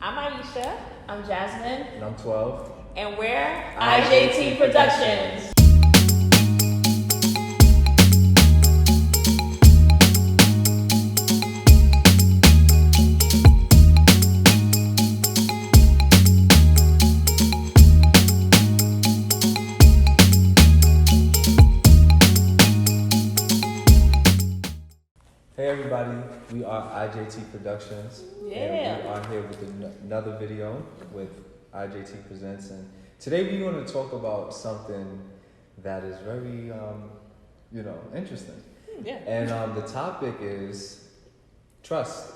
I'm Aisha. I'm Jasmine. And I'm 12. And we're IJT Productions. Hey everybody, we are IJT Productions. Yeah. And we are here with another video with IJT Presents. And today we're going to talk about something that is very, interesting. Yeah. And the topic is trust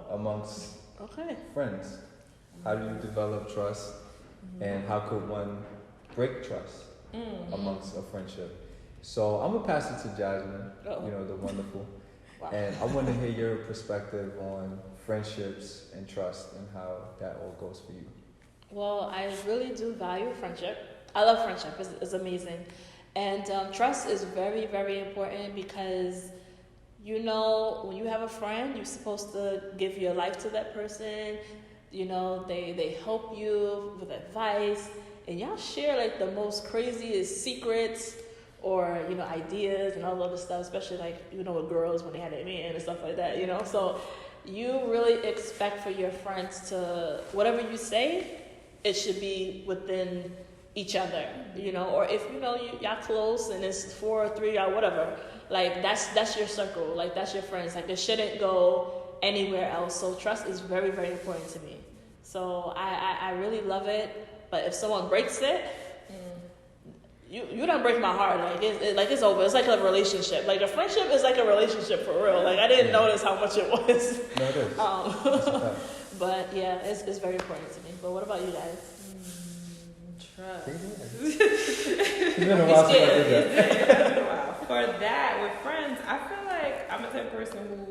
amongst friends. How do you develop trust, and how could one break trust amongst a friendship? So I'm going to pass it to Jasmine, the wonderful. Wow. And I want to hear your perspective on friendships and trust and how that all goes for you. Well, I really do value friendship. I love friendship. It's amazing. And trust is very, very important because, when you have a friend, you're supposed to give your life to that person. They help you with advice. And y'all share like the most craziest secrets or, ideas and all other stuff, especially with girls when they had a man and stuff like that, So you really expect for your friends to, whatever you say, it should be within each other, or if, y'all close and it's 4 or 3 or whatever, that's your circle, that's your friends. It shouldn't go anywhere else. So trust is very, very important to me. So I really love it. But if someone breaks it, You don't break my heart. It's over. It's like a relationship. Like a friendship is like a relationship for real. I didn't notice how much it was. No, it is. But yeah, it's very important to me. But what about you guys? Trust. It's been a while since I did that. For that, with friends, I feel like I'm the type of person who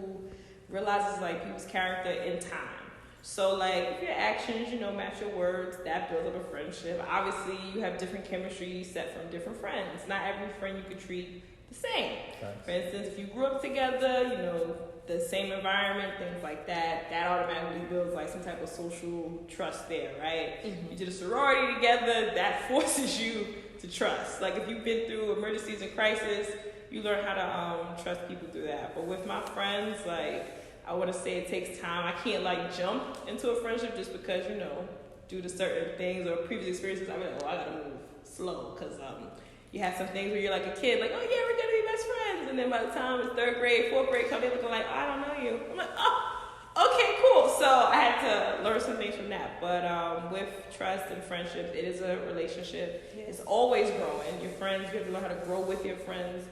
realizes people's character in time. So, if your actions, match your words, that builds up a friendship. Obviously, you have different chemistry set from different friends. Not every friend you could treat the same. Thanks. For instance, if you grew up together, the same environment, things like that, that automatically builds some type of social trust there, right? Mm-hmm. You did a sorority together, that forces you to trust. If you've been through emergencies and crisis, you learn how to trust people through that. But with my friends, I want to say it takes time. I can't jump into a friendship just because, due to certain things or previous experiences, I'm I got to move slow because you have some things where you're like a kid, oh yeah, we're going to be best friends. And then by the time it's 3rd grade, 4th grade, come in looking I don't know you. I'm okay, cool. So I had to learn some things from that. But with trust and friendship, it is a relationship. Yes. It's always growing. Your friends, you have to learn how to grow with your friends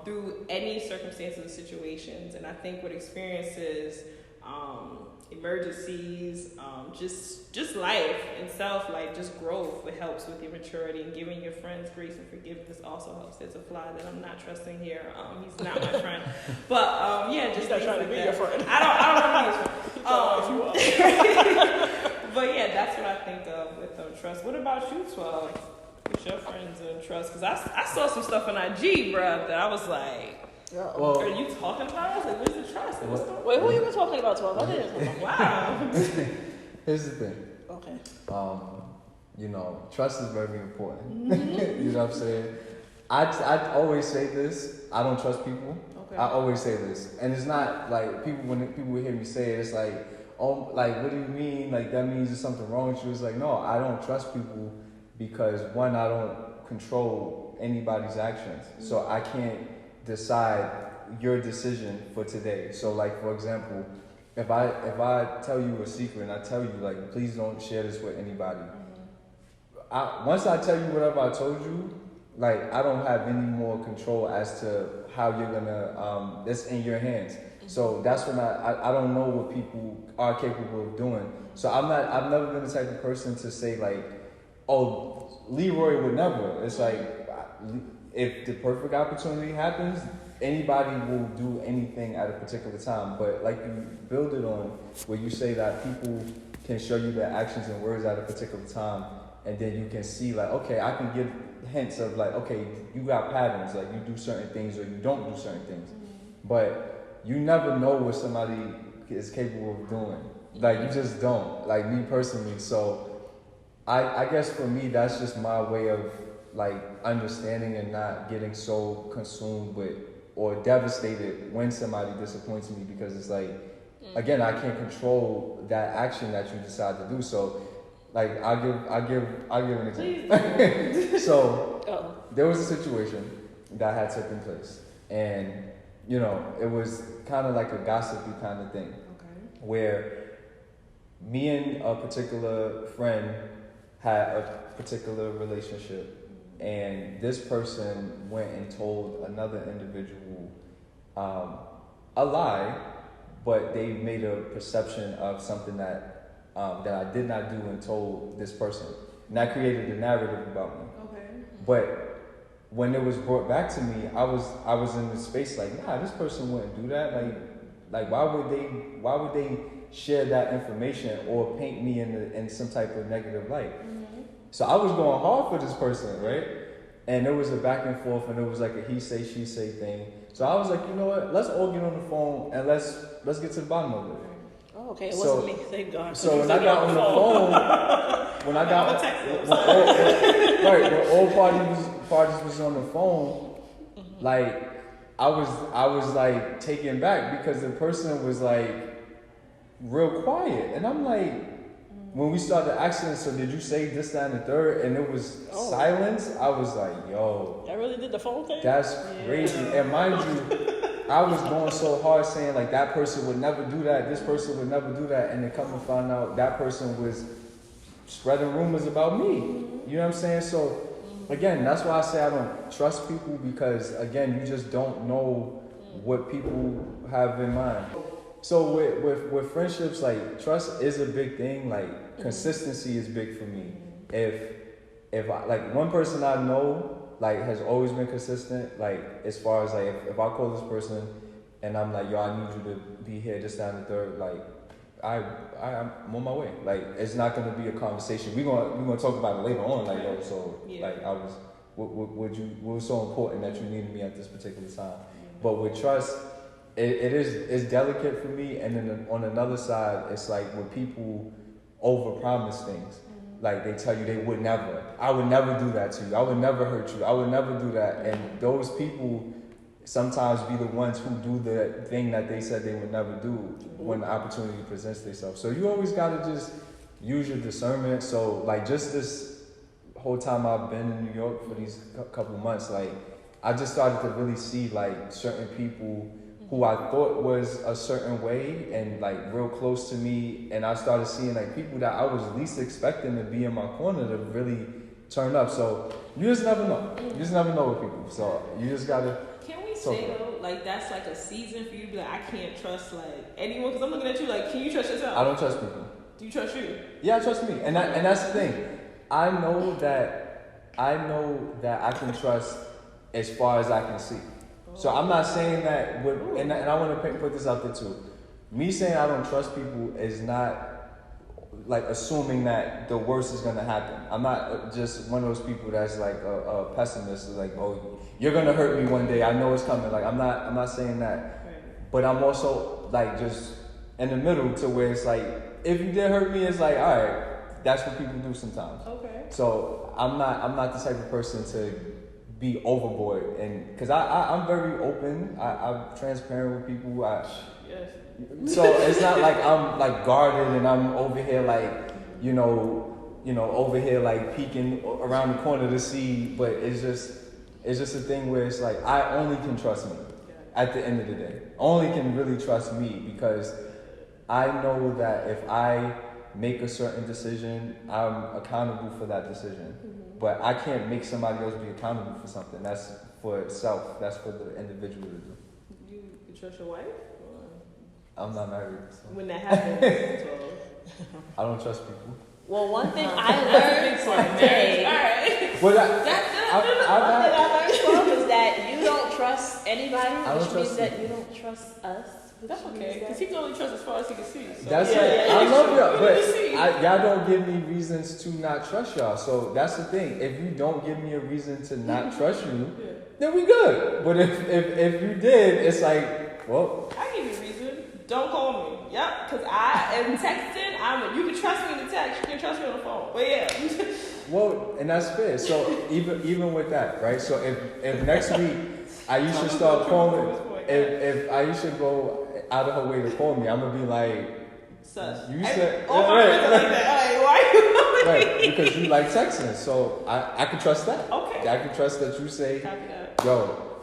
through any circumstances or situations. And I think with experiences, emergencies, just life itself, just growth, it helps with your maturity, and giving your friends grace and forgiveness also helps. There's a fly that I'm not trusting here. He's not my friend. But just not trying to be your friend. I don't want to be his friend. But yeah, that's what I think of with trust. What about you, 12? With your friends and trust? Because I saw some stuff on IG, bruh, that I was like, well, are you talking about us? Where's the trust? Wait, who you were talking about, 12? I didn't. Wow. Here's the thing. Okay. Trust is very important. You know what I'm saying? I always say this. I don't trust people. Okay. I always say this. And it's not people, when people hear me say it, it's what do you mean? That means there's something wrong with you. It's no, I don't trust people because, one, I don't control anybody's actions. So I can't decide your decision for today. So for example, if I tell you a secret and I tell you please don't share this with anybody, once I tell you whatever I told you, I don't have any more control as to how you're gonna it's in your hands. So that's when I don't know what people are capable of doing. So I've never been the type of person to say Leroy would never. It's if the perfect opportunity happens, anybody will do anything at a particular time. But you build it on where you say that people can show you their actions and words at a particular time, and then you can see okay, I can give hints of okay, you got patterns, you do certain things or you don't do certain things. But you never know what somebody is capable of doing. Like, you just don't. Like, me personally. So, I guess for me, that's just my way of, like, understanding and not getting so consumed with or devastated when somebody disappoints me, because it's like, again, I can't control that action that you decide to do. So, like, I'll give an example. So, there was a situation that had taken place, and you know, it was kind of like a gossipy kind of thing, where me and a particular friend had a particular relationship, and this person went and told another individual a lie, but they made a perception of something that I did not do and told this person, and that created a narrative about me. But when it was brought back to me, I was in this space like, nah, this person wouldn't do that. Like why would they share that information or paint me in some type of negative light? So I was going hard for this person, right? And there was a back and forth, and it was like a he say, she say thing. So I was like, you know what? Let's all get on the phone and let's get to the bottom of it. Oh, okay. It wasn't me. Thank God. So when I got on the phone, when all parties was on the phone, like I was like taken back because the person was like real quiet, and I'm like, when we started asking, so did you say this, that, and the third? And it was silence. I was like, yo, I really did the phone thing. That's crazy. And mind you, I was going so hard saying like that person would never do that, this person would never do that, and then come and find out that person was spreading rumors about me. You know what I'm saying? So again, that's why I say I don't trust people, because again, you just don't know what people have in mind. So with friendships, like trust is a big thing. Like consistency is big for me. If I, like one person I know like has always been consistent, like as far as like if I call this person and I'm like, yo, I need you to be here, this, that, and the third, like I'm on my way. Like it's not gonna be a conversation. We're gonna talk about it later on. Like, yo, so like I was what was so important that you needed me at this particular time. But with trust, it's delicate for me. And then on another side, it's like when people overpromise things. Like they tell you they would never. I would never do that to you. I would never hurt you. I would never do that. And those people sometimes be the ones who do the thing that they said they would never do when the opportunity presents themselves. So you always gotta just use your discernment. So like just this whole time I've been in New York for these couple months, like I just started to really see like certain people who I thought was a certain way and like real close to me, and I started seeing like people that I was least expecting to be in my corner to really turn up. So you just never know. You just never know with people. So you just gotta. Can we say though, like that's like a season for you to be like, I can't trust like anyone? Because I'm looking at you like, can you trust yourself? I don't trust people. Do you trust you? Yeah, I trust me, and that's the thing. I know that I can trust as far as I can see. So I'm not saying that, and I want to put this out there too. Me saying I don't trust people is not like assuming that the worst is gonna happen. I'm not just one of those people that's like a pessimist. Like, oh, you're gonna hurt me one day. I know it's coming. Like I'm not saying that, but I'm also like just in the middle to where it's like if you did hurt me, it's like all right, that's what people do sometimes. Okay. So I'm not the type of person to be overboard, and because I'm very open, I'm transparent with people. So it's not like I'm like guarded and I'm over here like you know over here like peeking around the corner to see, but it's just a thing where it's like I only can trust me at the end of the day. Only can really trust me because I know that if I make a certain decision, I'm accountable for that decision. But I can't make somebody else be accountable for something. That's for itself. That's for the individual to do. You trust your wife? Or? I'm not married. So. When that happens, I don't trust people. Well, one thing I learned today. Alright. Well, One thing I learned from is that you don't trust anybody, which means that you don't trust us. That's okay, because he can only trust as far as he can see. So. That's it. I love y'all, but y'all don't give me reasons to not trust y'all. So that's the thing. If you don't give me a reason to not trust you, then we good. But if you did, it's like, well, I give you a reason. Don't call me. Yep, because I am texting. You can trust me in the text. You can trust me on the phone. But yeah. Well, and that's fair. So even with that, right? So if next week Aisha start calling, if Aisha go out of her way to call me, I'm gonna be like, sus. You said all my friends are like that. Like, why you right, because you like texting, so I can trust that. Okay. I can trust that you say, Copy that. yo,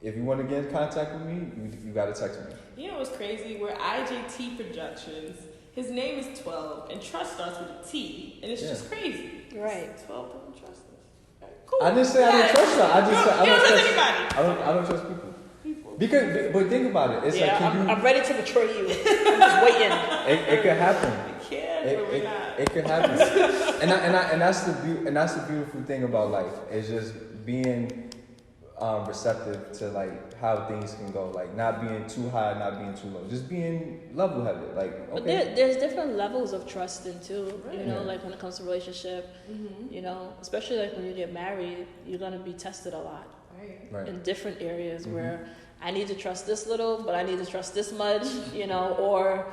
if you want to get in contact with me, you gotta text me. You know what's crazy? We're IJT Productions. His name is 12, and trust starts with a T, and it's just crazy. Right. 12 doesn't trust us. Right, cool. I didn't say I don't trust her. I just said I don't trust anybody. I don't trust people. Because, but think about it. It's like, I'm ready to betray you. I'm just waiting. It could happen. It can, but we're not. It could happen. and that's the beautiful thing about life is just being receptive to like how things can go. Like not being too high, not being too low. Just being level-headed. Like okay. But there's different levels of trust in too. Right. You know, like when it comes to relationship. Mm-hmm. You know, especially like when you get married, you're gonna be tested a lot Right. in different areas where I need to trust this little, but I need to trust this much, you know, or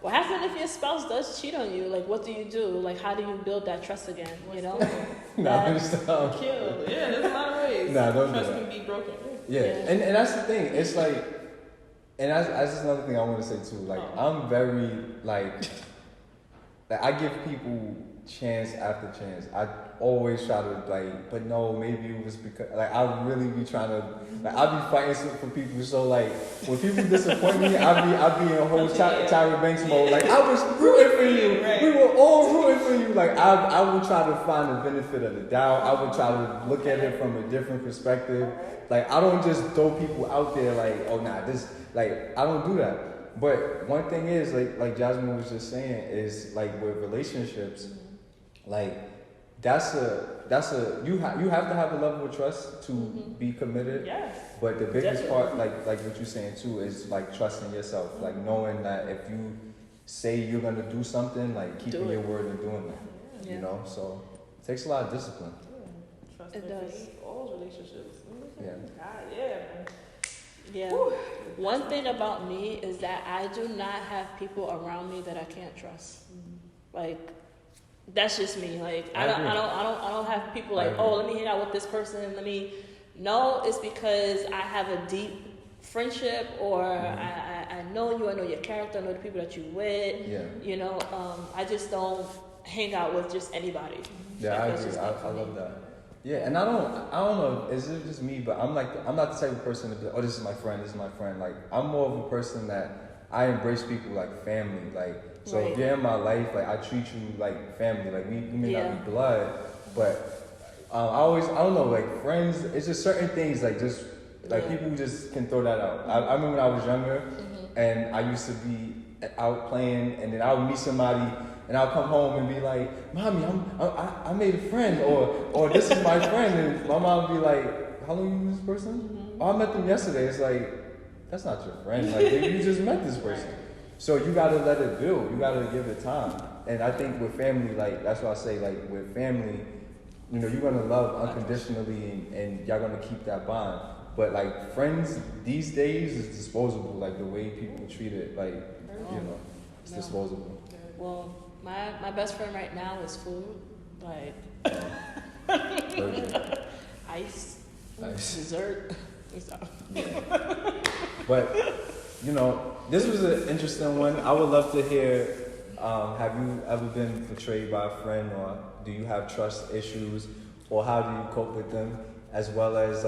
what happens if your spouse does cheat on you? Like, what do you do? Like, how do you build that trust again, you know? Kill. Yeah, there's a lot of ways. Nah, don't trust do that. can be broken. Yeah. And that's the thing. It's like, and that's just another thing I want to say too. Like, I'm very, like I give people chance after chance. I always try to like, but no, maybe it was because like I really be trying to like I be fighting for people. So like when people disappoint me, I be in a whole Tyra Banks mode. Like I was rooting for you. Right. We were all rooting for you. Like I would try to find the benefit of the doubt. I would try to look at it from a different perspective. Like I don't just throw people out there like, oh nah, this like I don't do that. But one thing is like Jasmine was just saying is like with relationships. Like that's a you have to have a level of trust to be committed. Yes. But the biggest part, like what you're saying too, is like trusting yourself, like knowing that if you say you're gonna do something, like keeping your word and doing that. Yeah. You know, so it takes a lot of discipline. Trust It does. All relationships. Yeah. God, yeah. Yeah. Whew. One thing about me is that I do not have people around me that I can't trust. Like, that's just me. Like I don't have people like, oh, let me hang out with this person. No, it's because I have a deep friendship, or I know you. I know your character. I know the people that you with. Yeah. You know, I just don't hang out with just anybody. Yeah, Like, I that's agree. just I not for me. love that. Yeah, and I don't know, is it just me, but I'm not the type of person to be like, oh, this is my friend. Like, I'm more of a person that I embrace people like family. Like, so if you're in my life, like, I treat you like family. Like, we may not be blood, but I don't know, like, friends, it's just certain things, like, just, like, people just can throw that out. I remember when I was younger, and I used to be out playing, and then I would meet somebody, and I'll come home and be like, Mommy, I made a friend, or this is my friend. And my mom would be like, how long you knew this person? Oh, I met them yesterday. It's like, that's not your friend. Like, you just met this person. So you got to let it build. You got to give it time. And I think with family, like, that's what I say, like, with family, you know, you're going to love unconditionally, and y'all going to keep that bond. But, like, friends these days is disposable. Like, the way people treat it, like, you know, it's disposable. Well, my best friend right now is food, like ice, dessert, and stuff. Yeah. But you know, this was an interesting one. I would love to hear. Have you ever been betrayed by a friend, or do you have trust issues, or how do you cope with them? As well as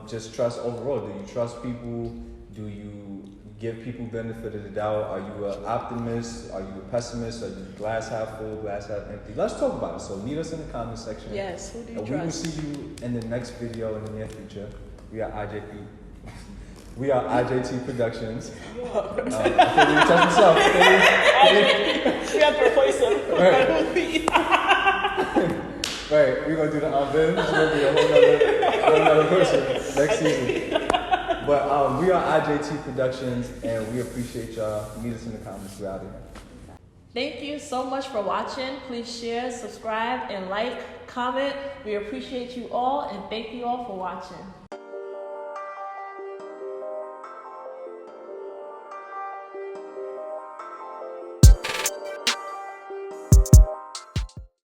just trust overall. Do you trust people? Do you give people benefit of the doubt? Are you an optimist? Are you a pessimist? Are you glass half full, glass half empty? Let's talk about it. So meet us in the comment section. Yes, who do you and trust? we will see you in the next video in the near future. We are IJT Productions. I can't even touch myself. We have to replace him. Right, we're gonna do the Ben. It's gonna be a whole nother person next season. But we are IJT Productions, and we appreciate y'all. Meet us in the comments. We're out of here. Thank you so much for watching. Please share, subscribe, and like, comment. We appreciate you all, and thank you all for watching.